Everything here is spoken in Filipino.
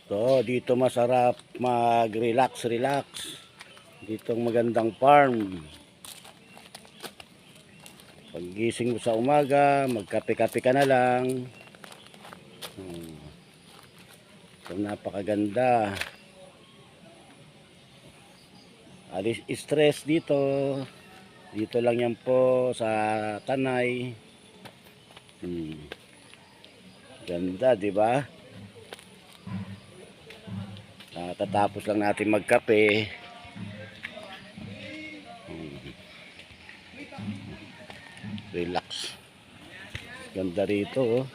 So, dito masarap mag-relax. Ditong magandang farm. Paggising mo sa umaga, magkape-kape ka na lang. So, napakaganda. Alis stress dito. Dito lang yan po sa Tanay. Ganda, di ba? Tatapos lang natin magkape. Relax. Ganda rito, oh.